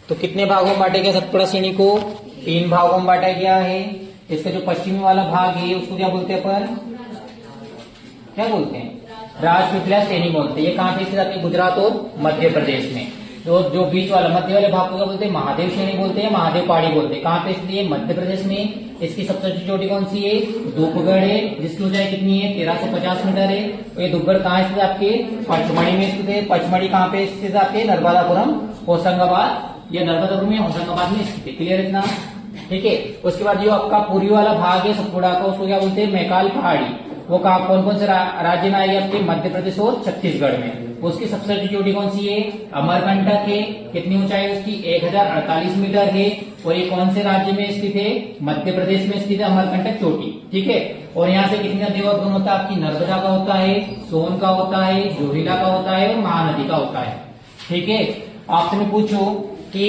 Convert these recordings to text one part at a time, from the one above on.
तो कितने भागों में बांटा गया सतपुड़ा श्रेणी को? 3 भागों में बांटा गया है। इसका जो पश्चिमी वाला भाग है उसको क्या बोलते हैं अपन? क्या बोलते हैं? राजपीपला श्रेणी बोलते हैं। ये कहाँ पे स्थित है? गुजरात और मध्य प्रदेश में। तो जो बीच वाला मध्य वाले भाग को क्या बोलते हैं? महादेव श्रेणी बोलते हैं, महादेव पहाड़ी बोलते हैं। कहाँ पे स्थित है? मध्य प्रदेश में। इसकी सबसे ऊंची चोटी कौन सी है? धूपगढ़ है, जिसकी ऊंचाई कितनी है? 1350 मीटर है। और ये धूपगढ़ कहाँ स्थित है? आपके पचमढ़ी में स्थित है। पचमढ़ी कहाँ पे स्थित है? आपके नर्मदापुरम होशंगाबाद, ये नर्मदापुरम में होशंगाबाद में स्थित है। क्लियर इतना? ठीक है। उसके बाद जो आपका पूर्वी वाला भाग है सतपुड़ा का, उसको क्या बोलते हैं? मैकाल पहाड़ी। वो कहा कौन कौन से राज्य में आएगी? आपके मध्य प्रदेश और छत्तीसगढ़ में। उसकी सबसे ऊंची चोटी कौन सी है? अमरकंटक है। कितनी ऊंचाई है उसकी? 1048 मीटर है। और ये कौन से राज्य में स्थित है? मध्य प्रदेश में स्थित है अमरकंटक चोटी। ठीक है। और यहाँ से कितनी नदी उद्गम होता है? आपकी नर्मदा का होता है, सोन का होता है, जोहिला का होता है और महानदी का होता है। ठीक है। आपसे मैं पूछूं कि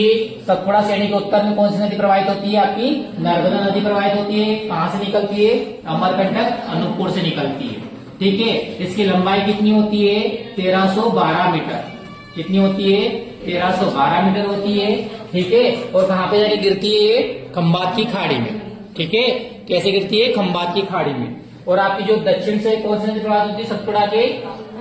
सतपुड़ा श्रेणी के उत्तर में कौन सी नदी प्रवाहित होती है? आपकी नर्मदा नदी प्रवाहित होती है। कहां से निकलती है? अमरकंटक अनूपपुर से निकलती है। ठीक है। इसकी लंबाई कितनी होती है? 1312 मीटर। कितनी होती है? 1312 मीटर होती है। ठीक है। और कहां पे जाके गिरती है? खंबात की खाड़ी में। ठीक है। कैसे गिरती है? खंबात की खाड़ी में। और आपकी जो दक्षिण से कौन सी नदी प्रवाहित होती है सतपुड़ा के?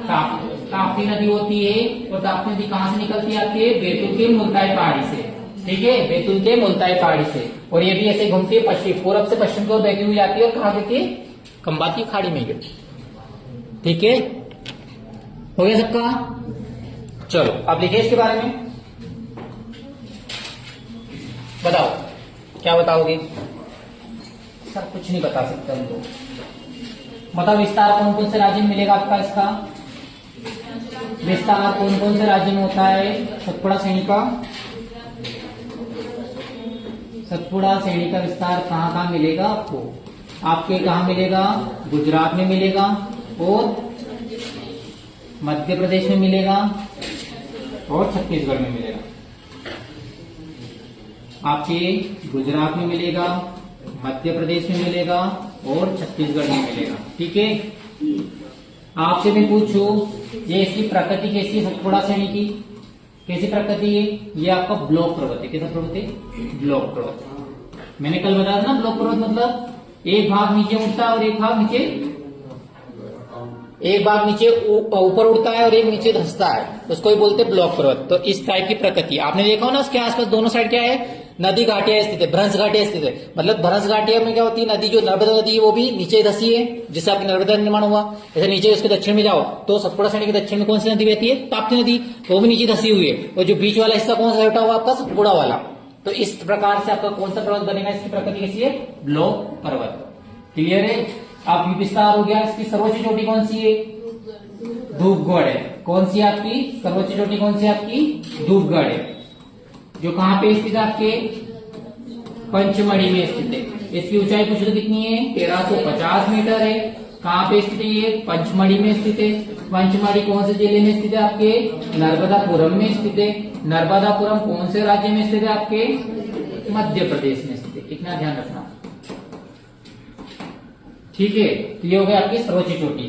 ताप्ती नदी होती है। और ताप्ती नदी कहां से निकलती है? आपके बैतूल के मुल्ताई पहाड़ी से। ठीक है। बैतूल के मुल्ताई पहाड़ी से। और ये भी ऐसे घूमती है पश्चिम, पूरब से पश्चिम की ओर बहती हुई जाती है। और कहां गिरती है? खंबात की खाड़ी में गिरती। ठीक है। हो गया सबका? चलो अब लिखिए इसके बारे में। बताओ, क्या बताओगे? सर कुछ नहीं बता सकते हम तो। बताओ विस्तार कौन कौन से राज्य में मिलेगा आपका? इसका विस्तार कौन कौन से राज्य में होता है सतपुड़ा श्रेणी का? सतपुड़ा श्रेणी का विस्तार कहाँ कहाँ मिलेगा आपको? आपके कहाँ मिलेगा? गुजरात में मिलेगा और मध्य प्रदेश में मिलेगा और छत्तीसगढ़ में मिलेगा। आपके गुजरात में मिलेगा, मध्य प्रदेश में मिलेगा और छत्तीसगढ़ में मिलेगा। ठीक है। आपसे मैं पूछूं, ये इसकी प्रकृति कैसी है सतपुड़ा श्रेणी की? कैसी प्रकृति है? ये आपका ब्लॉक पर्वत है। कैसा पर्वत है? ब्लॉक पर्वत। मैंने कल बताया था ना, ब्लॉक पर्वत मतलब एक भाग नीचे उठता है और एक भाग नीचे, एक भाग नीचे ऊपर उड़ता है और एक नीचे धंसता है, उसको ही बोलते हैं ब्लॉक पर्वत। तो इस टाइप की प्रकृति आपने देखा हो ना, उसके आसपास दोनों साइड क्या है? नदी घाटियां स्थित है, भ्रंश घाटियां स्थित है। मतलब भ्रंश घाटिया में क्या होती है? नदी जो नर्मदा नदी है वो भी नीचे धसी है, जिससे आपकी नर्मदा निर्माण हुआ। जैसे नीचे उसके दक्षिण में जाओ तो सतपुड़ा श्रेणी के दक्षिण में कौन सी नदी बहती है? ताप्ती नदी, वो भी नीचे धसी हुई है। और जो बीच वाला हिस्सा कौन सा हटा हुआ? आपका सतपुड़ा वाला। तो इस प्रकार से आपका कौन सा पर्वत बनेगा? इसकी प्रकृति कैसी है? ब्लॉक पर्वत। क्लियर है? अब विस्तार हो गया। इसकी सर्वोच्च चोटी कौन सी है? धूपगढ़ है। कौन सी आपकी सर्वोच्च चोटी? कौन सी आपकी? धूपगढ़ है, जो कहां पे स्थित है? आपके पंचमढ़ी में स्थित है। इसकी ऊंचाई पूछो तो कितनी है? 1350 मीटर है। कहां पे स्थित है? ये पंचमढ़ी में स्थित है। पंचमढ़ी कौन से जिले में स्थित है? आपके नर्मदापुरम में स्थित है। नर्मदापुरम कौन से राज्य में स्थित है? आपके मध्य प्रदेश में स्थित है। इतना ध्यान रखना। ठीक है। तो ये हो गया आपकी सर्वोच्च चोटी।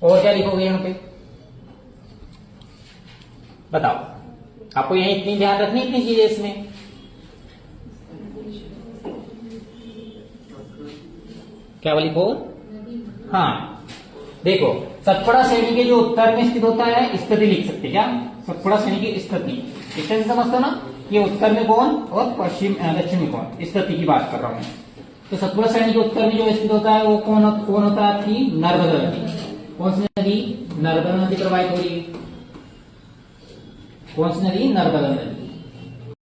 और क्या लिखोगे यहाँ पे? बताओ। आपको यही इतनी ध्यान रखनी, इतनी चीजें इसमें। क्या लिखो? हाँ देखो, सतपुड़ा श्रेणी के जो उत्तर में स्थित होता है स्थिति लिख सकते। क्या? सतपुड़ा श्रेणी की स्थिति इस तरह से समझते हो ना? ये उत्तर में कौन और पश्चिम दक्षिण में कौन? स्थिति की बात कर रहा हूं मैं। तो सतपुड़ा श्रेणी के उत्तर में जो स्थित होता है वो कौन होता है? आपकी नर्मदा नदी। कौन सी नदी? नर्मदा नदी प्रवाहित हो रही है। कौन सी नदी? नर्मदा नदी।